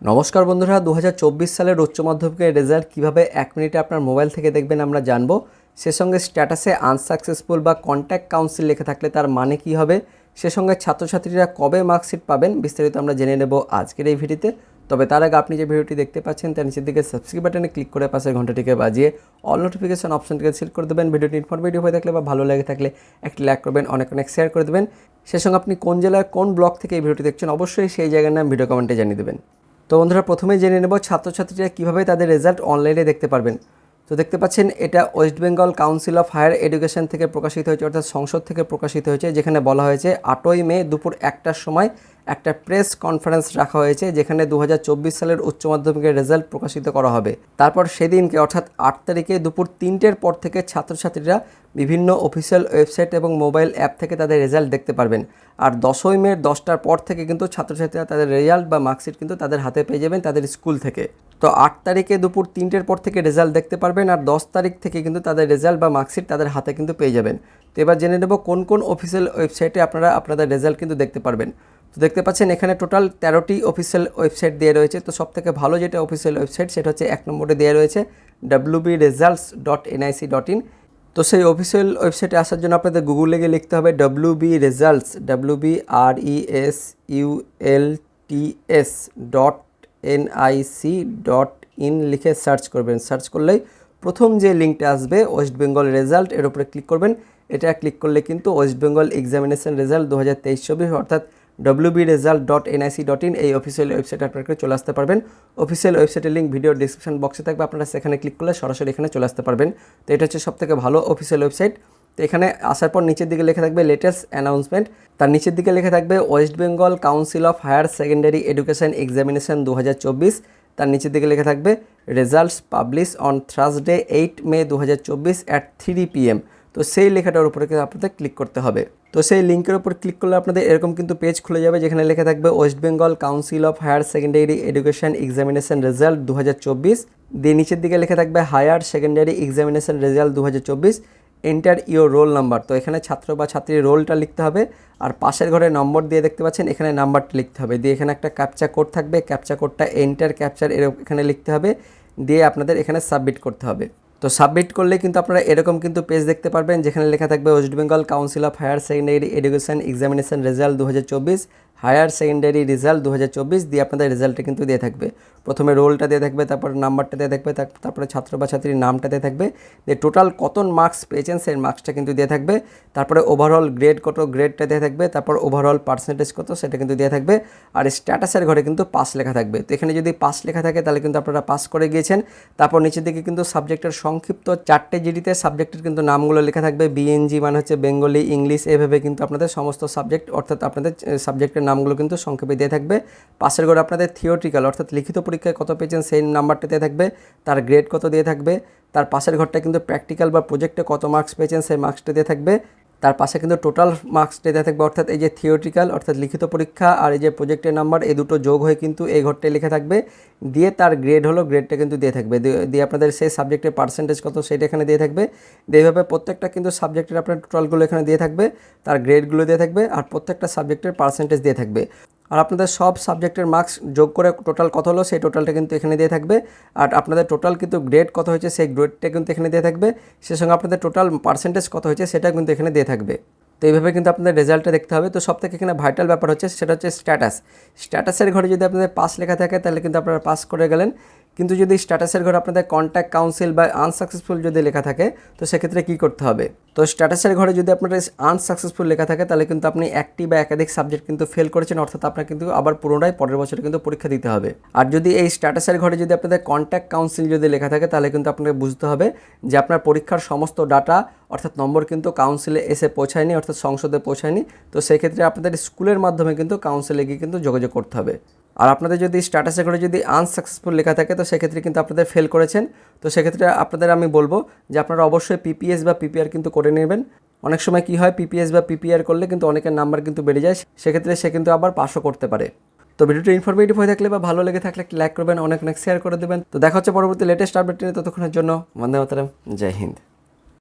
নমস্কার বন্ধুরা, 2024 সালের উচ্চ মাধ্যমিকের রেজাল্ট কীভাবে 1 মিনিটে আপনার মোবাইল থেকে দেখবেন আমরা জানবো। সে সঙ্গে স্ট্যাটাসে আনসাকসেসফুল বা কন্ট্যাক্ট কাউন্সিল লেখা থাকলে তার মানে কী হবে, সে সঙ্গে ছাত্রছাত্রীরা কবে মার্কশিট পাবেন বিস্তারিত আমরা জেনে নেব আজকের এই ভিডিওতে। তবে তার আগে আপনি যে ভিডিওটি দেখতে পাচ্ছেন তার নিচের দিকে সাবস্ক্রাইব বাটনে ক্লিক করে পাশের ঘন্টাটিকে বাজিয়ে অল নোটিফিকেশন অপশনটিকে সিলেক্ট করে দেবেন। ভিডিওটি ইনফরমেটিভ হয়ে থাকলে বা ভালো লেগে থাকলে একটি লাইক করবেন, অনেক শেয়ার করে দেবেন। সে সঙ্গে আপনি কোন জেলার কোন ব্লক থেকে এই ভিডিওটি দেখছেন অবশ্যই সেই জায়গার নাম ভিডিও কমেন্টে জানিয়ে দেবেন। তো বন্ধুরা, প্রথমেই জেনে নেব ছাত্রছাত্রীরা কীভাবে তাদের রেজাল্ট অনলাইনে দেখতে পারবেন। তো দেখতে পাচ্ছেন এটা West Bengal Council of Higher Education থেকে প্রকাশিত হয়েছে, অর্থাৎ সংসদ থেকে প্রকাশিত হয়েছে, যেখানে বলা হয়েছে 8ই মে দুপুর 1টার সময় একটা প্রেস কনফারেন্স রাখা হয়েছে, যেখানে 2024 সালের উচ্চ মাধ্যমিকের রেজাল্ট প্রকাশিত করা হবে। তারপর সেদিনকে অর্থাৎ 8 তারিখে দুপুর 3টের পর থেকে ছাত্রছাত্রীরা বিভিন্ন অফিসিয়াল ওয়েবসাইট এবং মোবাইল অ্যাপ থেকে তাদের রেজাল্ট দেখতে পারবেন। আর 10ই মে 10টার পর থেকে কিন্তু ছাত্রছাত্রীরা তাদের রেজাল্ট বা মার্কশিট কিন্তু তাদের হাতে পেয়ে যাবেন তাদের স্কুল থেকে। তো 8 তারিখে দুপুর 3টের পর থেকে রেজাল্ট দেখতে পারবেন, আর 10 তারিখ থেকে কিন্তু তাদের রেজাল্ট বা মার্কশিট তাদের হাতে কিন্তু পেয়ে যাবেন। তো এবার জেনে নেব কোন কোন অফিসিয়াল ওয়েবসাইটে আপনারা আপনাদের রেজাল্ট কিন্তু দেখতে পারবেন। তো দেখতে পাচ্ছেন এখানে টোটাল 13টি অফিসিয়াল ওয়েবসাইট দেওয়া রয়েছে। তো সবথেকে ভালো যেটা অফিসিয়াল ওয়েবসাইট সেটা হচ্ছে 1 নম্বরে দেওয়া রয়েছে wbresults.nic.in। তো সেই অফিসিয়াল ওয়েবসাইটে আসার জন্য আপনাদের গুগলে গিয়ে লিখতে হবে wbresults wbresults.nic.in লিখে সার্চ করবেন। সার্চ করলেই প্রথম যে লিঙ্কটা আসবে ওয়েস্ট বেঙ্গল রেজাল্ট, এর উপরে ক্লিক করবেন। এটা ক্লিক করলে কিন্তু ওয়েস্ট বেঙ্গল এক্সামিনেশন রেজাল্ট 2023-24 অর্থাৎ wbresult.nic.in এই অফিসিয়াল ওয়েবসাইটে আপনারা চলে আসতে পারবেন। অফিসিয়াল ওয়েবসাইটের লিঙ্ক ভিডিও ডিসক্রিপশন বক্সে থাকবে, আপনারা সেখানে ক্লিক করলে সরাসরি এখানে চলে আসতে পারবেন। তো এটা হচ্ছে সবথেকে ভালো অফিসিয়াল ওয়েবসাইট। তো এখানে আসার পর নিচের দিকে লেখা থাকবে লেটেস্ট অ্যানাউন্সমেন্ট, তার নিচের দিকে লেখা থাকবে West Bengal Council of Higher Secondary Education Examination 2024, তার নিচের দিকে লেখা থাকবে results publish on Thursday 8 May 2024 at 3 PM। তো সেই লেখাটার উপরে আপনাদের ক্লিক করতে হবে। তো সেই লিঙ্কের উপর ক্লিক করলে আপনাদের এরকম কিন্তু পেজ খুলে যাবে, যেখানে লেখা থাকবে West Bengal Council of Higher Secondary Education Examination Result 2024, দিয়ে নিচের দিকে লেখা থাকবে Higher Secondary Examination Result 2024, enter your roll number. তো এখানে ছাত্র বা ছাত্রীর রোলটা লিখতে হবে, আর পাশের ঘরে নম্বর দিয়ে দেখতে পাচ্ছেন এখানে নাম্বারটা লিখতে হবে, দিয়ে এখানে একটা ক্যাপচা কোড থাকবে, ক্যাপচা কোডটা এন্টার ক্যাপচার এখানে লিখতে হবে, দিয়ে আপনাদের এখানে সাবমিট করতে হবে। তো সাবমিট করলে কিন্তু আপনারা এরকম কিন্তু পেজ দেখতে পারবেন, যেখানে লেখা থাকবে West Bengal Council of Higher Secondary Education Examination Result 2024 Higher Secondary Result 2024, দিয়ে আপনাদের রেজাল্টটা কিন্তু দিয়ে থাকবে। প্রথমে রোলটা দিয়ে থাকবে, তারপর নাম্বারটা দিয়ে থাকবে, তারপরে ছাত্র বা ছাত্রীর নামটা দিয়ে থাকবে, দিয়ে টোটাল কত মার্কস পেয়েছেন সেই মার্কসটা কিন্তু দিয়ে থাকবে, তারপরে ওভারঅল গ্রেড কত গ্রেডটা দিয়ে থাকবে, তারপর ওভারঅল পার্সেন্টেজ কত সেটা কিন্তু দিয়ে থাকবে, আর স্ট্যাটাসের ঘরে কিন্তু পাস লেখা থাকবে। তো এখানে যদি পাস লেখা থাকে তাহলে কিন্তু আপনারা পাস করে গিয়েছেন। তারপর নিচের দিকে কিন্তু সাবজেক্টের সংক্ষিপ্ত 4টে জিডিতে সাবজেক্টের কিন্তু নামগুলো লেখা থাকবে, বিএনজি মানে হচ্ছে বেঙ্গলি, ইংলিশ, এভাবে কিন্তু আপনাদের সমস্ত সাবজেক্ট অর্থাৎ আপনাদের সাবজেক্টের নামগুলো কিন্তু সংক্ষেপে দিয়ে থাকবে। পাশের ঘরে আপনাদের থিওরিটিক্যাল অর্থাৎ লিখিত পরীক্ষায় কত পেয়েছেন সেই নাম্বারটা দিয়ে থাকবে, তার গ্রেড কত দিয়ে থাকবে, তার পাশের ঘরটা কিন্তু প্র্যাকটিক্যাল বা প্রজেক্টে কত মার্কস পেয়েছেন সেই মার্কসটা দিয়ে থাকবে, তার পাশে কিন্তু টোটাল মার্কসটা দিয়ে থাকবে, অর্থাৎ এই যে থিওরিটিক্যাল অর্থাৎ লিখিত পরীক্ষা আর এই যে প্রজেক্টের নাম্বার এই দুটো যোগ হয়ে কিন্তু এই ঘরটায় লেখা থাকবে, দিয়ে তার গ্রেড হলো গ্রেডটা কিন্তু দিয়ে থাকবে, দিয়ে আপনাদের সেই সাবজেক্টের পার্সেন্টেজ কত সেটা এখানে দিয়ে থাকবে। এইভাবে প্রত্যেকটা কিন্তু সাবজেক্টের আপনার টোটালগুলো এখানে দিয়ে থাকবে, তার গ্রেডগুলো দিয়ে থাকবে, আর প্রত্যেকটা সাবজেক্টের পার্সেন্টেজ দিয়ে থাকবে, আর আপনাদের সব সাবজেক্টের মার্কস যোগ করে টোটাল কত হলো সেই টোটালটা কিন্তু এখানে দিয়ে থাকবে, আর আপনাদের টোটাল কিন্তু গ্রেড কত হয়েছে সেই গ্রেডটা কিন্তু এখানে দিয়ে থাকবে, সে সঙ্গে আপনাদের টোটাল পার্সেন্টেজ কত হয়েছে সেটা কিন্তু এখানে দিয়ে থাকবে। তো এইভাবে কিন্তু আপনাদের রেজাল্টটা দেখতে হবে। তো সবথেকে এখানে ভাইটাল ব্যাপার হচ্ছে সেটা হচ্ছে স্ট্যাটাসের ঘরে যদি আপনাদের পাস লেখা থাকে তাহলে কিন্তু আপনারা পাস করে গেলেন, কিন্তু যদি স্ট্যাটাসের ঘরে আপনাদের কন্ট্যাক্ট কাউন্সিল বা আনসাকসেসফুল যদি লেখা থাকে তো সেক্ষেত্রে কী করতে হবে। তো স্ট্যাটাসের ঘরে যদি আপনাদের আনসাকসেসফুল লেখা থাকে তাহলে কিন্তু আপনি একটি বা একাধিক সাবজেক্ট কিন্তু ফেল করেছেন, অর্থাৎ আপনার কিন্তু আবার পুনরায় পরের বছরে কিন্তু পরীক্ষা দিতে হবে। আর যদি এই স্ট্যাটাসের ঘরে যদি আপনাদের কন্ট্যাক্ট কাউন্সিল যদি লেখা থাকে তাহলে কিন্তু আপনাকে বুঝতে হবে যে আপনার পরীক্ষার সমস্ত ডাটা অর্থাৎ নম্বর কিন্তু কাউন্সিলে এসে পৌঁছায়নি, অর্থাৎ সংসদে পৌঁছায়নি। তো সেক্ষেত্রে আপনাদের স্কুলের মাধ্যমে কিন্তু কাউন্সিলে গিয়ে কিন্তু যোগাযোগ করতে হবে। আর আপনাদের যদি স্ট্যাটাসে করে যদি আনসাকসেসফুল লেখা থাকে তো সেক্ষেত্রে কিন্তু আপনাদের ফেল করেছেন। তো সেক্ষেত্রে আপনাদের আমি বলবো যে আপনারা অবশ্যই পিপিএস বা পিপিআর কিন্তু করে নেবেন। অনেক সময় কি হয়, পিপিএস বা পিপিআর করলে কিন্তু অনেকের নাম্বার কিন্তু বেড়ে যায়, সেক্ষেত্রে সে কিন্তু আবার পাসও করতে পারে। তো ভিডিওটি ইনফরমেটিভ হয়ে থাকলে বা ভালো লেগে থাকলে লাইক করবেন, অনেক শেয়ার করে দেবেন। তো দেখা হচ্ছে পরবর্তী লেটেস্ট আপডেট নিয়ে, ততক্ষণের জন্য বন্দে মাতরম, জয় হিন্দ।